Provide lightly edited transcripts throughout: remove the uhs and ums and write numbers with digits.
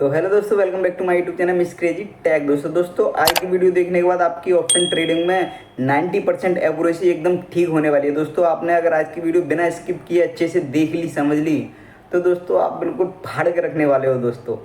तो हेलो दोस्तों, welcome back to my YouTube channel Miss Crazy Tag. दोस्तों आज की वीडियो देखने के बाद आपकी ऑप्शन ट्रेडिंग में 90% एक्यूरेसी एकदम ठीक होने वाली है। दोस्तों आपने अगर आज की वीडियो बिना स्किप किए अच्छे से देख ली, समझ ली, तो दोस्तों आप बिल्कुल फाड़ के रखने वाले हो दोस्तों।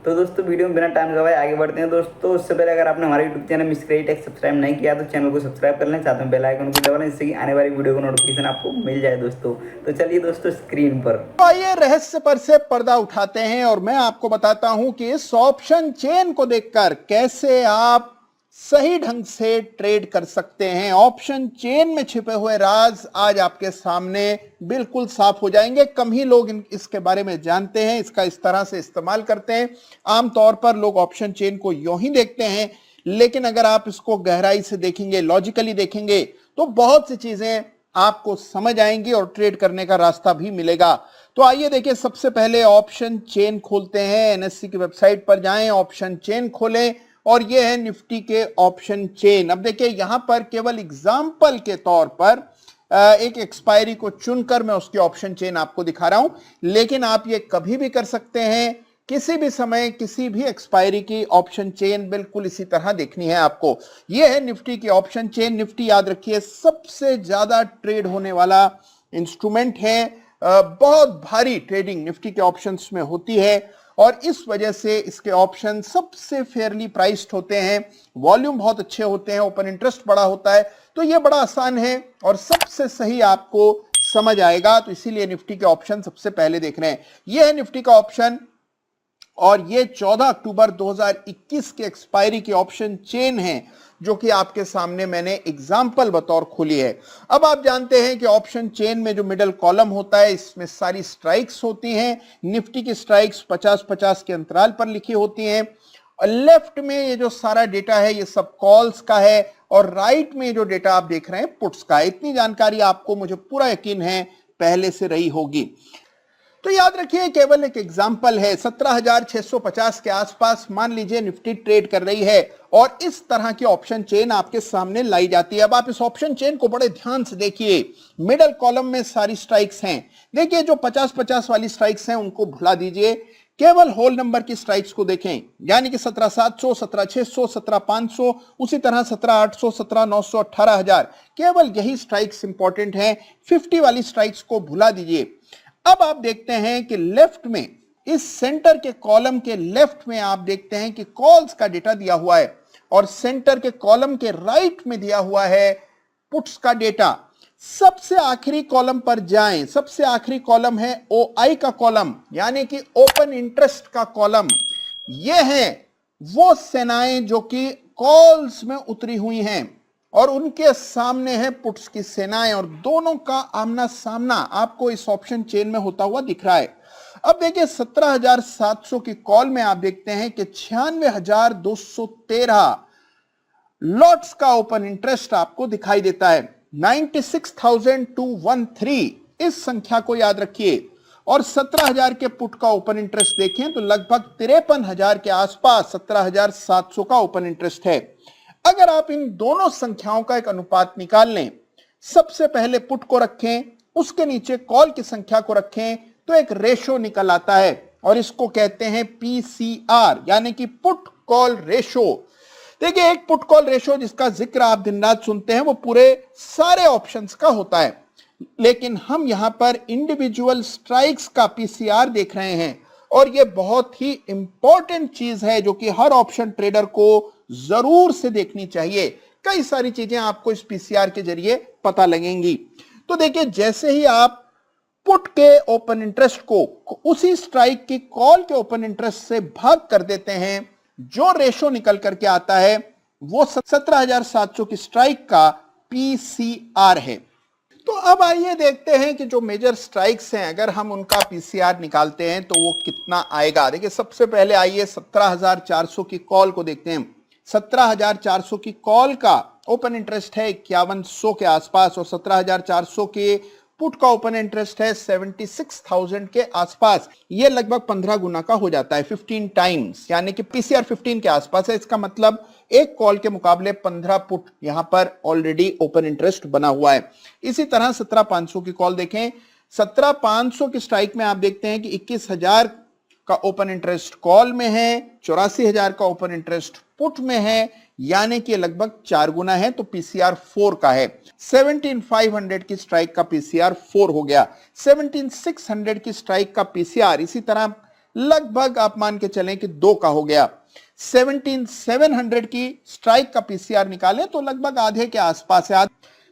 तो दोस्तों वीडियो में बिना टाइम गवाए आगे बढ़ते हैं। दोस्तों उससे पहले अगर आपने हमारे YouTube channel Miss Crazy tag subscribe नहीं किया तो चैनल को सब्सक्राइब कर लें, साथ में बेल आइकन को दबा लें, जिससे कि आने वाली वीडियो का नोटिफिकेशन आपको मिल जाए दोस्तों। तो चलिए दोस्तों स्क्रीन पर आइए रहस्य पर से पर्दा उठाते हैं और मैं आपको बताता हूं कि इस ऑप्शन चेन को देखकर कैसे आप सही ढंग से ट्रेड कर सकते हैं। ऑप्शन चेन में छिपे हुए राज आज आपके सामने बिल्कुल साफ हो जाएंगे। कम ही लोग इसके बारे में जानते हैं, इसका इस तरह से इस्तेमाल करते हैं। आमतौर पर लोग ऑप्शन चेन को यूं ही देखते हैं, लेकिन अगर आप इसको गहराई से देखेंगे, लॉजिकली देखेंगे, तो बहुत सी चीजें आपको समझ आएंगी और ट्रेड करने का रास्ता भी मिलेगा। तो आइए देखिए, सबसे पहले ऑप्शन चेन खोलते हैं। एनएससी की वेबसाइट पर जाएं, ऑप्शन चेन खोलें और ये है निफ्टी के ऑप्शन चेन। अब देखिए यहां पर केवल एग्जाम्पल के तौर पर एक एक्सपायरी को चुनकर मैं उसकी ऑप्शन चेन आपको दिखा रहा हूं, लेकिन आप ये कभी भी कर सकते हैं। किसी भी समय किसी भी एक्सपायरी की ऑप्शन चेन बिल्कुल इसी तरह देखनी है आपको। यह है निफ्टी की ऑप्शन चेन। निफ्टी याद रखिए सबसे ज्यादा ट्रेड होने वाला इंस्ट्रूमेंट है। बहुत भारी ट्रेडिंग निफ्टी के ऑप्शंस में होती है और इस वजह से इसके ऑप्शन सबसे फेयरली प्राइस्ड होते हैं, वॉल्यूम बहुत अच्छे होते हैं, ओपन इंटरेस्ट बड़ा होता है। तो यह बड़ा आसान है और सबसे सही आपको समझ आएगा। तो इसीलिए निफ्टी के ऑप्शन सबसे पहले देख रहे हैं। यह है निफ्टी का ऑप्शन और ये 14 अक्टूबर 2021 के एक्सपायरी की ऑप्शन चेन है, जो कि आपके सामने मैंने एग्जाम्पल बतौर खोली है। अब आप जानते हैं कि ऑप्शन चेन में जो मिडल कॉलम होता है, इसमें सारी स्ट्राइक्स होती हैं। निफ्टी की स्ट्राइक्स 50-50 के अंतराल पर लिखी होती हैं। और लेफ्ट में ये जो सारा डेटा है ये सब कॉल्स का है और राइट में जो डेटा आप देख रहे हैं पुट्स का है। इतनी जानकारी आपको, मुझे पूरा यकीन है, पहले से रही होगी। तो याद रखिए केवल एक एग्जाम्पल है। 17,650 के आसपास मान लीजिए निफ्टी ट्रेड कर रही है और इस तरह की ऑप्शन चेन आपके सामने लाई जाती है। अब आप इस ऑप्शन चेन को बड़े ध्यान से देखिए। मिडल कॉलम में सारी स्ट्राइक्स हैं। देखिए जो 50-50 वाली स्ट्राइक्स हैं उनको भुला दीजिए, केवल होल नंबर की स्ट्राइक्स को देखें, यानी कि 17,700, 17,600, 17,500, उसी तरह 17,800, 17,900, 18,000, केवल यही स्ट्राइक्स इंपॉर्टेंट हैं। 50 वाली स्ट्राइक्स को भुला दीजिए। अब आप देखते हैं कि लेफ्ट में, इस सेंटर के कॉलम के लेफ्ट में आप देखते हैं कि कॉल्स का डेटा दिया हुआ है और सेंटर के कॉलम के राइट में दिया हुआ है पुट्स का डेटा। सबसे आखिरी कॉलम पर जाएं। सबसे आखिरी कॉलम है ओआई का कॉलम, यानी कि ओपन इंटरेस्ट का कॉलम। यह है वो सेनाएं जो कि कॉल्स में उतरी हुई हैं और उनके सामने है पुट्स की सेनाएं और दोनों का आमना सामना आपको इस ऑप्शन चेन में होता हुआ दिख रहा है। अब देखिए 17,700 की कॉल में आप देखते हैं कि 96,213 लॉट्स का ओपन इंटरेस्ट आपको दिखाई देता है। 96,213 इस संख्या को याद रखिए और 17,000 के पुट का ओपन इंटरेस्ट देखें तो लगभग 53,000 के आसपास 17,700 का ओपन इंटरेस्ट है। अगर आप इन दोनों संख्याओं का एक अनुपात निकाल लें, सबसे पहले पुट को रखें, उसके नीचे कॉल की संख्या को रखें, तो एक रेशो निकल आता है और इसको कहते हैं पीसीआर, यानी कि पुट कॉल रेशो। देखिए एक पुट कॉल रेशो जिसका जिक्र आप दिन रात सुनते हैं वो पूरे सारे ऑप्शंस का होता है, लेकिन हम यहां पर इंडिविजुअल स्ट्राइक्स का पीसीआर देख रहे हैं और यह बहुत ही इंपॉर्टेंट चीज है जो कि हर ऑप्शन ट्रेडर को जरूर से देखनी चाहिए। कई सारी चीजें आपको इस पीसीआर के जरिए पता लगेंगी। तो देखिए जैसे ही आप पुट के ओपन इंटरेस्ट को उसी स्ट्राइक की कॉल के ओपन इंटरेस्ट से भाग कर देते हैं, जो रेशो निकल करके आता है वो 17,700 की स्ट्राइक का पीसीआर है। तो अब आइए देखते हैं कि जो मेजर स्ट्राइक्स हैं अगर हम उनका पीसीआर निकालते हैं तो वो कितना आएगा। देखिए सबसे पहले आइए 17,400 की कॉल को देखते हैं। 17,400 की कॉल का ओपन इंटरेस्ट है 5100 के आसपास और 17,400 के पुट का ओपन इंटरेस्ट है 76,000 के आसपास। ये लगभग 15 गुना का हो जाता है, 15 टाइम्स, यानी कि पीसीआर 15 के आसपास है। इसका मतलब एक कॉल के मुकाबले 15 पुट यहां पर ऑलरेडी ओपन इंटरेस्ट बना हुआ है। इसी तरह 17,500 की कॉल देखें। 17,500 की स्ट्राइक में आप देखते हैं कि 21,000 का ओपन इंटरेस्ट कॉल में है, 84,000 का ओपन इंटरेस्ट पुट में है, यानी कि लगभग 4 गुना है, तो पीसीआर 4 का है। 17,500 की स्ट्राइक का पीसीआर 4 हो गया। 17,600 की स्ट्राइक का पीसीआर इसी तरह लगभग आप मान के चलें कि 2 का हो गया। 17,700 की स्ट्राइक का पीसीआर निकालें तो लगभग आधे के आसपास है।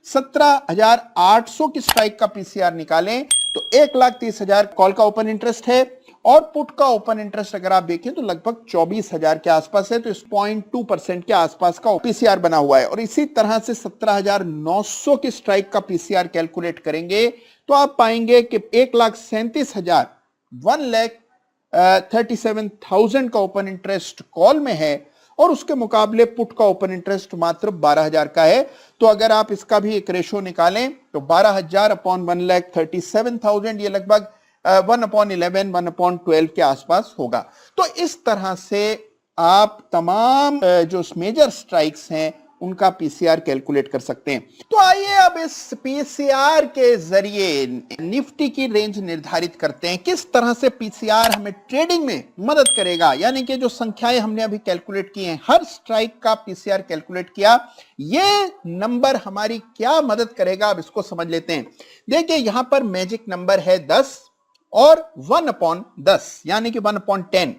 17,800 की स्ट्राइक का पीसीआर निकालें तो 1,30,000 कॉल का ओपन इंटरेस्ट है, और पुट का ओपन इंटरेस्ट अगर आप देखें तो लगभग 24,000 के आसपास है, तो इस 0.2% के आसपास का पीसीआर बना हुआ है। और इसी तरह से 17,900 की स्ट्राइक का पीसीआर कैलकुलेट करेंगे तो आप पाएंगे कि 1,37,000 1,37,000 का ओपन इंटरेस्ट कॉल में है, और उसके मुकाबले पुट का ओपन इंटरेस्ट मात्र 12,000 का है। तो अगर आप इसका भी एक रेशो निकालें तो 12,000 अपॉन 1,37,000 ये लगभग 1/11 1/12 के आसपास होगा। तो इस तरह से आप तमाम जो मेजर स्ट्राइक्स हैं उनका पीसीआर कैलकुलेट कर सकते हैं। तो आइए अब इस पीसीआर के जरिए निफ्टी की रेंज निर्धारित करते हैं। किस तरह से पीसीआर हमें ट्रेडिंग में मदद करेगा, यानी कि जो संख्याएं हमने अभी कैलकुलेट की हैं, हर स्ट्राइक का पीसीआर कैलकुलेट किया, ये नंबर हमारी क्या मदद करेगा, अब इसको समझ लेते हैं। देखिए यहां पर मैजिक नंबर है 10 और 1/10 यानी कि 1/10।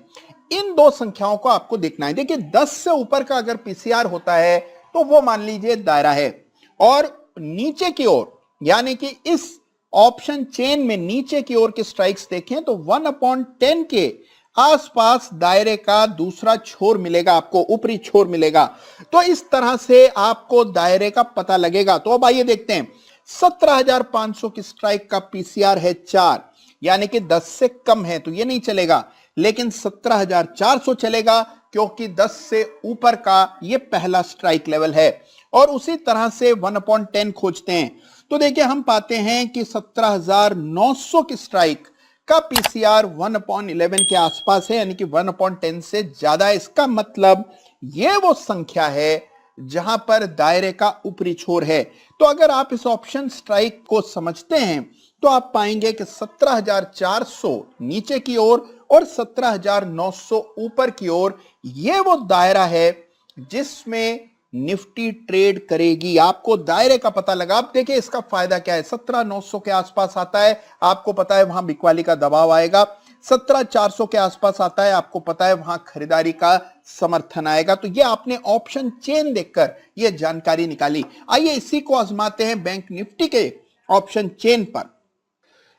इन दो संख्याओं को आपको देखना है। देखिए 10 से ऊपर का अगर पीसीआर होता है तो वो मान लीजिए दायरा है, और नीचे की ओर यानी कि इस ऑप्शन चेन में नीचे की ओर के स्ट्राइक्स देखें तो 1/10 के आसपास दायरे का दूसरा छोर मिलेगा, आपको ऊपरी छोर मिलेगा। तो इस तरह से आपको दायरे का पता लगेगा। तो अब आइए देखते हैं। 17,500 की स्ट्राइक का पीसीआर है 4, यानी कि 10 से कम है तो ये नहीं चलेगा, लेकिन 17,400 चलेगा क्योंकि 10 से ऊपर का ये पहला स्ट्राइक लेवल है। और उसी तरह से 1/10 खोजते हैं तो देखिए हम पाते हैं कि 17,900 की स्ट्राइक का पीसीआर 1/11 के आसपास है, यानी कि 1/10 से ज्यादा है। इसका मतलब ये वो संख्या है जहां पर दायरे का ऊपरी छोर है। तो अगर आप इस ऑप्शन स्ट्राइक को समझते हैं तो आप पाएंगे कि 17,400 नीचे की ओर और 17,900 ऊपर की ओर, ये वो दायरा है जिसमें निफ्टी ट्रेड करेगी। आपको दायरे का पता लगा। आप देखिए इसका फायदा क्या है। 17,900 के आसपास आता है, आपको पता है वहां बिकवाली का दबाव आएगा। 17,400 के आसपास आता है, आपको पता है वहां खरीदारी का समर्थन आएगा। तो ये आपने ऑप्शन चेन देखकर ये जानकारी निकाली। आइए इसी को आजमाते हैं बैंक निफ्टी के ऑप्शन चेन पर।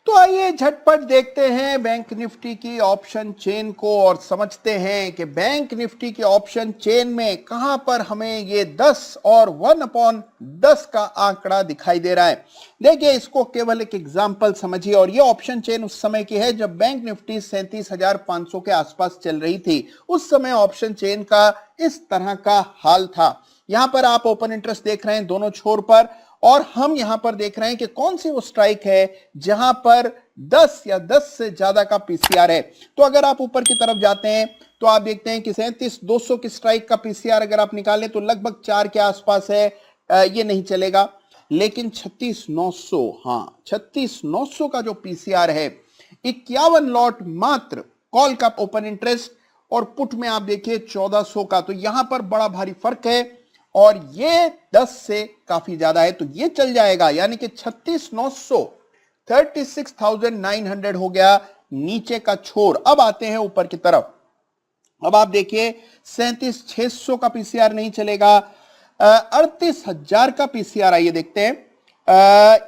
तो आइए झटपट देखते हैं बैंक निफ्टी की ऑप्शन चेन को और समझते हैं कि बैंक निफ्टी की ऑप्शन चेन में कहां पर हमें ये 10 और 1/10 का आंकड़ा दिखाई दे रहा है। देखिए इसको केवल एक एग्जांपल समझिए। और ये ऑप्शन चेन उस समय की है जब बैंक निफ्टी 37,500 के आसपास चल रही थी। उस समय ऑप्शन चेन का इस तरह का हाल था। यहां पर आप ओपन इंटरेस्ट देख रहे हैं दोनों छोर पर, और हम यहां पर देख रहे हैं कि कौन सी वो स्ट्राइक है जहां पर 10 या 10 से ज्यादा का पीसीआर है। तो अगर आप ऊपर की तरफ जाते हैं तो आप देखते हैं कि 37,200 की स्ट्राइक का पीसीआर अगर आप निकालें तो लगभग 4 के आसपास है। ये नहीं चलेगा। लेकिन 36,900, हाँ 36,900 का जो पीसीआर है, 51 लॉट मात्र कॉल का ओपन इंटरेस्ट, और पुट में आप देखिए 1400 का। तो यहां पर बड़ा भारी फर्क है, और ये 10 से काफी ज्यादा है तो ये चल जाएगा। यानी कि 36,900 36,900 हो गया नीचे का छोर। अब आते हैं ऊपर की तरफ। अब आप देखिए 37,600 का पीसीआर नहीं चलेगा। 38,000 का पीसीआर आइए देखते हैं,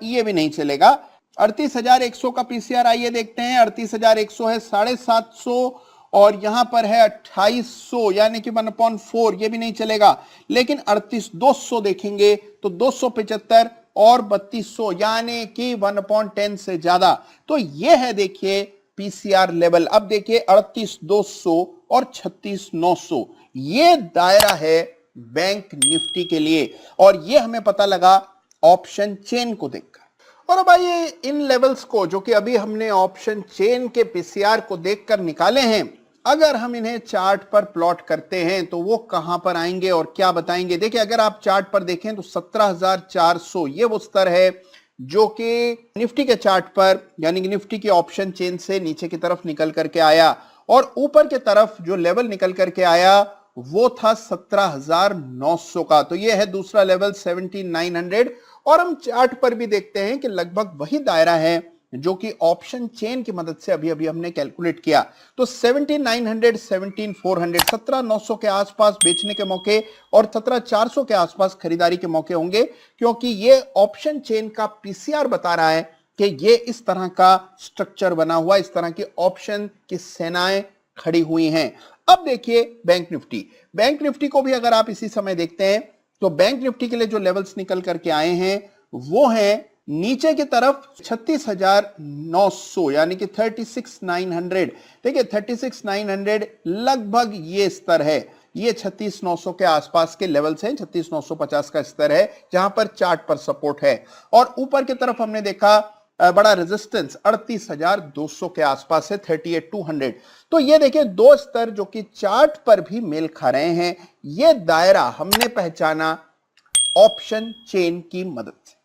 ये भी नहीं चलेगा। 38,100 का पीसीआर आइए देखते हैं। 38,100 है 750, और यहां पर है 2800 यानी कि 1/4, ये भी नहीं चलेगा। लेकिन 38,200 देखेंगे तो 275 और 3200 यानी कि 1/10 से ज्यादा। तो ये है देखिए पीसीआर लेवल। अब देखिए 38,200 और 36,900 ये दायरा है बैंक निफ्टी के लिए, और ये हमें पता लगा ऑप्शन चेन को देखकर। और अब आइए इन लेवल्स को जो कि अभी हमने ऑप्शन चेन के पीसीआर को देखकर निकाले हैं, अगर हम इन्हें चार्ट पर प्लॉट करते हैं तो वो कहां पर आएंगे और क्या बताएंगे। देखिए अगर आप चार्ट पर देखें तो 17,400 ये वो स्तर है जो कि निफ्टी के चार्ट पर यानी कि निफ्टी की ऑप्शन चेन से नीचे की तरफ निकल करके आया, और ऊपर के तरफ जो लेवल निकल करके आया वो था 17,900 का। तो ये है दूसरा लेवल 17,900। और हम चार्ट पर भी देखते हैं कि लगभग वही दायरा है जो कि ऑप्शन चेन की मदद से अभी अभी हमने कैलकुलेट किया। तो 17,900, 17,400, 17,900 के आसपास बेचने के मौके और 17,400 के आसपास खरीदारी के मौके होंगे, क्योंकि ये ऑप्शन चेन का पीसीआर बता रहा है कि ये इस तरह का स्ट्रक्चर बना हुआ, इस तरह की ऑप्शन की सेनाएं खड़ी हुई हैं। अब देखिए बैंक निफ्टी। बैंक निफ्टी को भी अगर आप इसी समय देखते हैं तो बैंक निफ्टी के लिए जो लेवल्स निकल करके आए हैं वो हैं नीचे की तरफ 36,900 यानी कि 36,900। देखिए 36,900 लगभग ये स्तर है, ये 36,900 के आसपास के लेवल्स हैं, 36,950 का स्तर है जहां पर चार्ट पर सपोर्ट है। और ऊपर की तरफ हमने देखा बड़ा रेजिस्टेंस 38,200 के आसपास है, 38,200। तो ये देखिए दो स्तर जो कि चार्ट पर भी मेल खा रहे हैं। ये दायरा हमने पहचाना ऑप्शन चेन की मदद से।